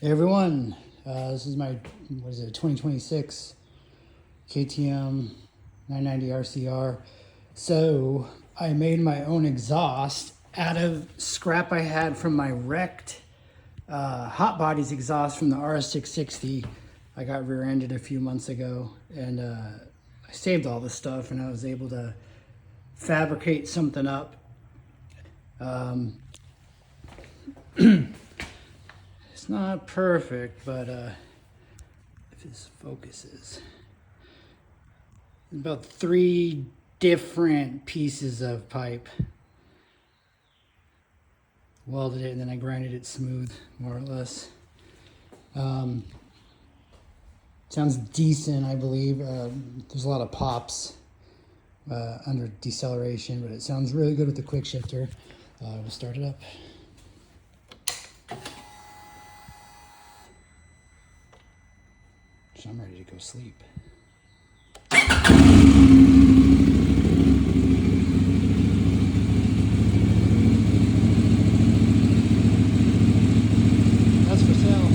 Hey everyone, this is my, 2026 KTM 990 RcR. So I made my own exhaust out of scrap I had from my wrecked hotbodies exhaust from the RS660. I got rear-ended a few months ago, and I saved all this stuff and I was able to fabricate something up. It's not perfect, but if this focuses, about 3 different pieces of pipe. Welded it and then I grinded it smooth, more or less. Sounds decent, I believe. There's a lot of pops under deceleration, but it sounds really good with the quick shifter. We'll start it up. So I'm ready to go sleep. That's for sale.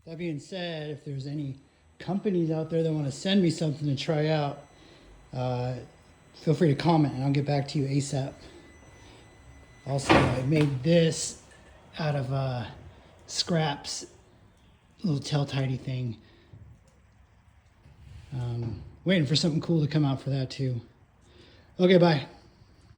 That being said, if there's any companies out there that want to send me something to try out, feel free to comment and I'll get back to you ASAP. Also, I made this out of scraps, little tail tidy thing. Waiting for something cool to come out for that too. Okay, bye.